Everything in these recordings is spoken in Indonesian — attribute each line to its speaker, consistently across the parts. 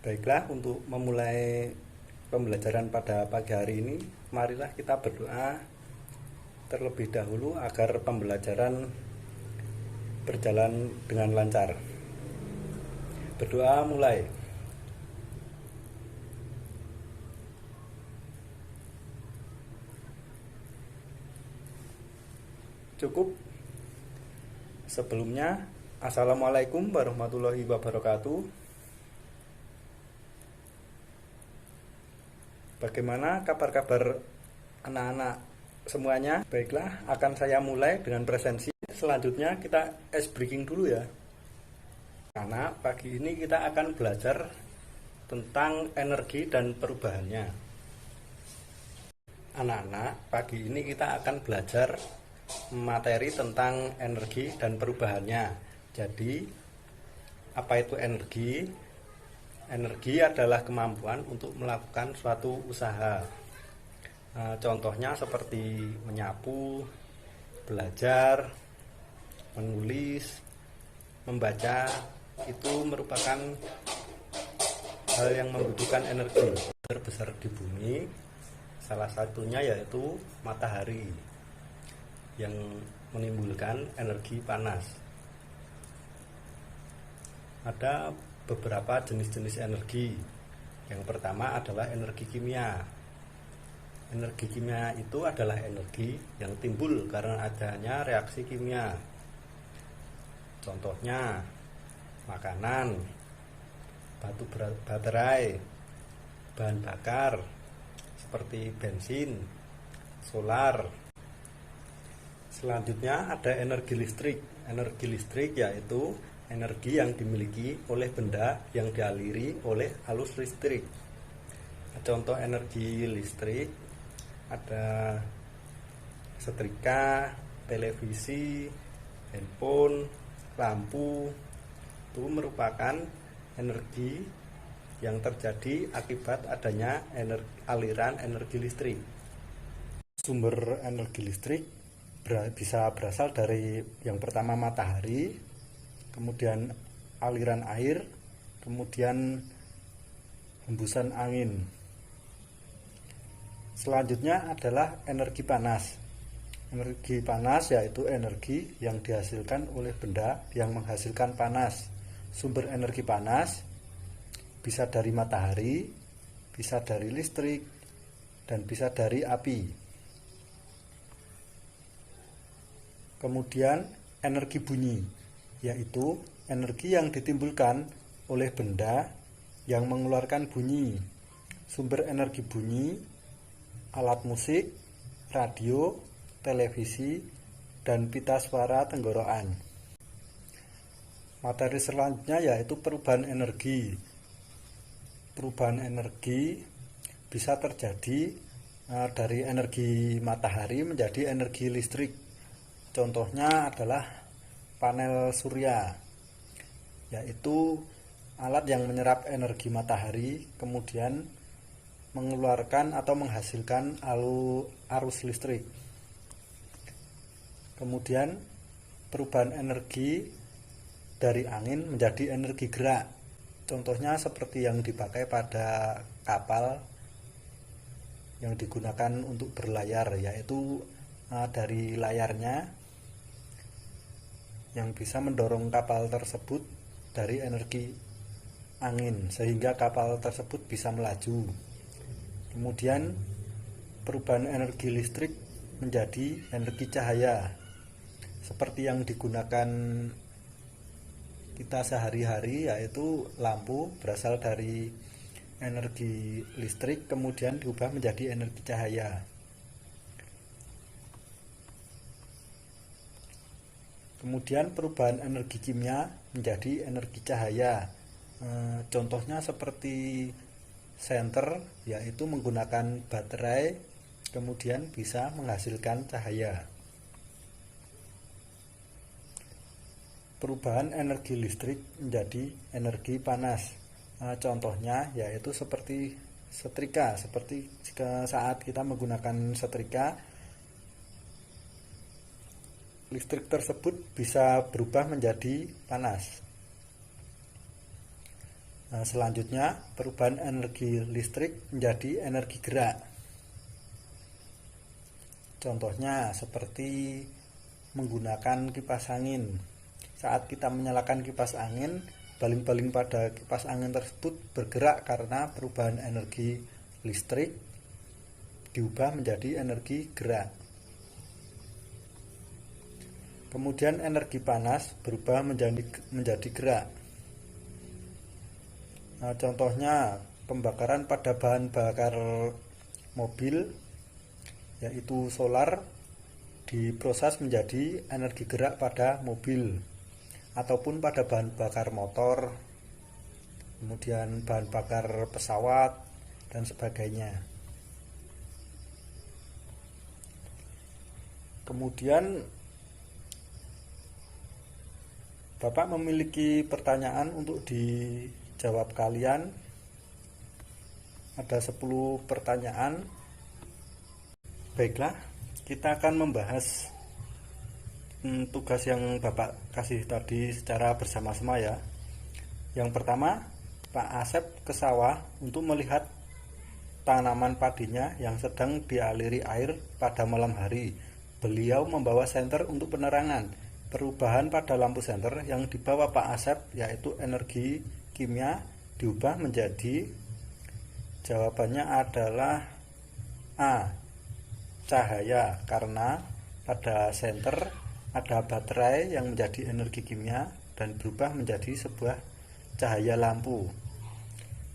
Speaker 1: Baiklah, untuk memulai pembelajaran pada pagi hari ini, marilah kita berdoa terlebih dahulu agar pembelajaran berjalan dengan lancar. Berdoa mulai. Cukup. Sebelumnya, Assalamualaikum warahmatullahi wabarakatuh. Bagaimana kabar-kabar anak-anak semuanya? Baiklah, akan saya mulai dengan presensi. Selanjutnya kita ice breaking dulu ya. Karena pagi ini kita akan belajar tentang energi dan perubahannya. Anak-anak, pagi ini kita akan belajar materi tentang energi dan perubahannya. Jadi, apa itu energi? Energi adalah kemampuan untuk melakukan suatu usaha. Contohnya seperti menyapu, belajar, menulis, membaca, itu merupakan hal yang membutuhkan energi terbesar di bumi. Salah satunya yaitu matahari yang menimbulkan energi panas. Ada beberapa jenis-jenis energi. Yang pertama adalah energi kimia. Energi kimia itu adalah energi yang timbul karena adanya reaksi kimia. Contohnya makanan, batu baterai, bahan bakar seperti bensin, solar. Selanjutnya ada energi listrik. Energi listrik yaitu energi yang dimiliki oleh benda yang dialiri oleh arus listrik. Contoh energi listrik ada setrika, televisi, handphone, lampu. Itu merupakan energi yang terjadi akibat adanya aliran energi listrik. Sumber energi listrik bisa berasal dari yang pertama matahari, kemudian aliran air, kemudian hembusan angin. Selanjutnya adalah energi panas. Energi panas yaitu energi yang dihasilkan oleh benda yang menghasilkan panas. Sumber energi panas bisa dari matahari, bisa dari listrik, dan bisa dari api. Kemudian energi bunyi, yaitu energi yang ditimbulkan oleh benda yang mengeluarkan bunyi. Sumber energi bunyi, alat musik, radio, televisi, dan pita suara tenggorokan. Materi selanjutnya yaitu perubahan energi. Perubahan energi bisa terjadi dari energi matahari menjadi energi listrik. Contohnya adalah panel surya, yaitu alat yang menyerap energi matahari kemudian mengeluarkan atau menghasilkan arus listrik. Kemudian perubahan energi dari angin menjadi energi gerak. Contohnya seperti yang dipakai pada kapal yang digunakan untuk berlayar, yaitu dari layarnya yang bisa mendorong kapal tersebut dari energi angin sehingga kapal tersebut bisa melaju. Kemudian perubahan energi listrik menjadi energi cahaya seperti yang digunakan kita sehari-hari, yaitu lampu berasal dari energi listrik kemudian diubah menjadi energi cahaya. Kemudian perubahan energi kimia menjadi energi cahaya. Contohnya seperti senter, yaitu menggunakan baterai kemudian bisa menghasilkan cahaya. Perubahan energi listrik menjadi energi panas. Contohnya yaitu seperti setrika. Seperti jika saat kita menggunakan setrika, listrik tersebut bisa berubah menjadi panas. Nah, selanjutnya perubahan energi listrik menjadi energi gerak. Contohnya seperti menggunakan kipas angin. Saat kita menyalakan kipas angin, baling-baling pada kipas angin tersebut bergerak karena perubahan energi listrik diubah menjadi energi gerak. Kemudian energi panas berubah menjadi gerak. Nah, contohnya pembakaran pada bahan bakar mobil, yaitu solar, diproses menjadi energi gerak pada mobil, ataupun pada bahan bakar motor, kemudian bahan bakar pesawat, dan sebagainya. Kemudian Bapak memiliki pertanyaan untuk dijawab kalian. Ada 10 pertanyaan. Baiklah, kita akan membahas tugas yang Bapak kasih tadi secara bersama-sama ya. Yang pertama, Pak Asep ke sawah untuk melihat tanaman padinya yang sedang dialiri air pada malam hari. Beliau membawa senter untuk penerangan. Perubahan pada lampu senter yang dibawa Pak Asep, yaitu energi kimia, diubah menjadi, jawabannya adalah A, cahaya, karena pada senter ada baterai yang menjadi energi kimia dan berubah menjadi sebuah cahaya lampu.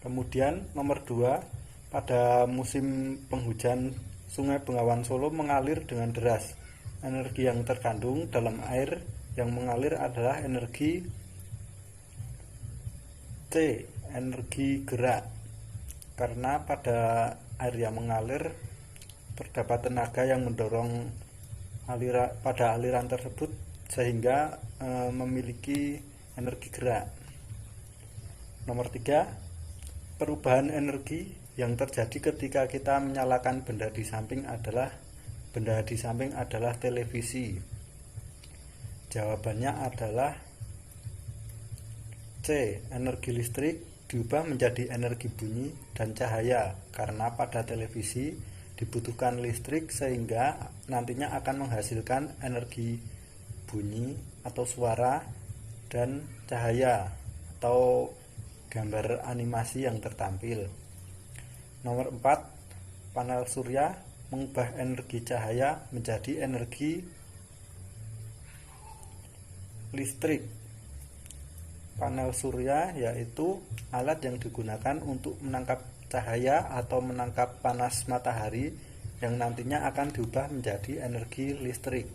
Speaker 1: Kemudian nomor 2, pada musim penghujan Sungai Bengawan Solo mengalir dengan deras. Energi yang terkandung dalam air yang mengalir adalah energi C, energi gerak, karena pada air yang mengalir terdapat tenaga yang mendorong pada aliran tersebut sehingga memiliki energi gerak. Nomor 3, perubahan energi yang terjadi ketika kita menyalakan benda di samping adalah televisi. Jawabannya adalah C, energi listrik diubah menjadi energi bunyi dan cahaya, karena pada televisi dibutuhkan listrik sehingga nantinya akan menghasilkan energi bunyi atau suara dan cahaya atau gambar animasi yang tertampil. Nomor 4, panel surya mengubah energi cahaya menjadi energi listrik. Panel surya yaitu alat yang digunakan untuk menangkap cahaya atau menangkap panas matahari yang nantinya akan diubah menjadi energi listrik.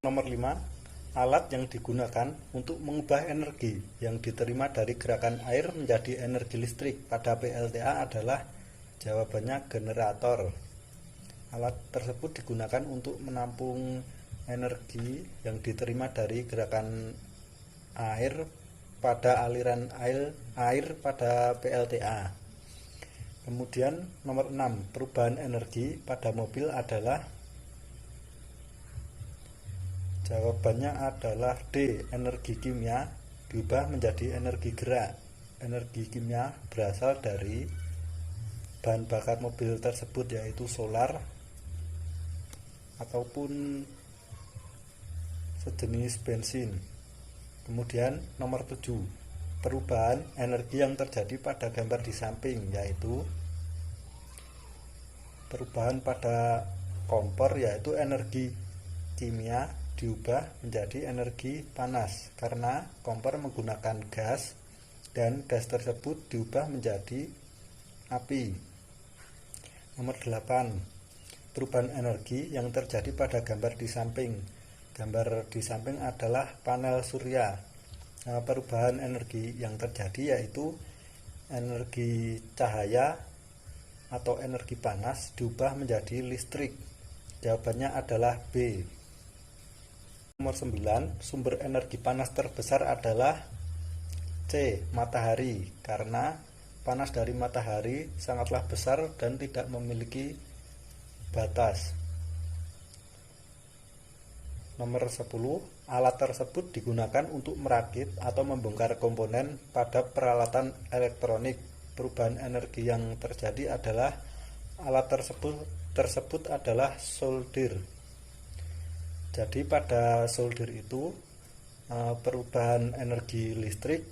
Speaker 1: Nomor 5, alat yang digunakan untuk mengubah energi yang diterima dari gerakan air menjadi energi listrik pada PLTA adalah, jawabannya generator. Alat tersebut digunakan untuk menampung energi yang diterima dari gerakan air pada aliran air pada PLTA. Kemudian nomor 6, perubahan energi pada mobil adalah, jawabannya adalah D, energi kimia diubah menjadi energi gerak. Energi kimia berasal dari bahan bakar mobil tersebut, yaitu solar ataupun sejenis bensin. Kemudian nomor 7, perubahan energi yang terjadi pada gambar di samping, yaitu perubahan pada kompor, yaitu energi kimia diubah menjadi energi panas karena kompor menggunakan gas dan gas tersebut diubah menjadi api. Nomor 8, perubahan energi yang terjadi pada gambar di samping. Gambar di samping adalah panel surya. Nah, perubahan energi yang terjadi yaitu energi cahaya atau energi panas diubah menjadi listrik. Jawabannya adalah B. Nomor 9, sumber energi panas terbesar adalah C, matahari, karena panas dari matahari sangatlah besar dan tidak memiliki batas. Nomor 10, alat tersebut digunakan untuk merakit atau membongkar komponen pada peralatan elektronik. Perubahan energi yang terjadi adalah alat tersebut adalah solder. Jadi pada solder itu perubahan energi listrik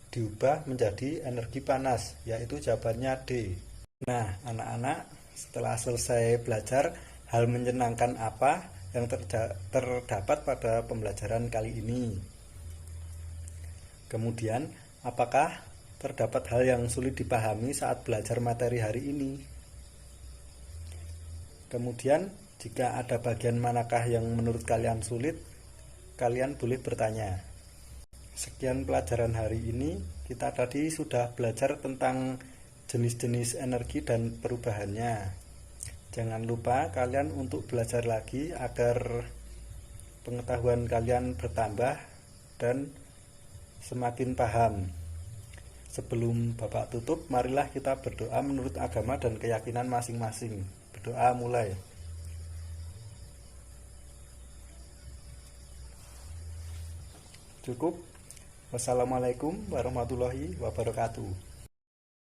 Speaker 1: diubah menjadi energi panas, yaitu jawabannya D. Nah, anak-anak, setelah selesai belajar, hal menyenangkan apa yang terdapat pada pembelajaran kali ini? Kemudian, apakah terdapat hal yang sulit dipahami saat belajar materi hari ini? Kemudian, jika ada bagian manakah yang menurut kalian sulit, kalian boleh bertanya. Sekian pelajaran hari ini. Kita tadi sudah belajar tentang jenis-jenis energi dan perubahannya. Jangan lupa kalian untuk belajar lagi agar pengetahuan kalian bertambah dan semakin paham. Sebelum Bapak tutup, marilah kita berdoa menurut agama dan keyakinan masing-masing. Berdoa mulai. Cukup. Wassalamualaikum warahmatullahi wabarakatuh.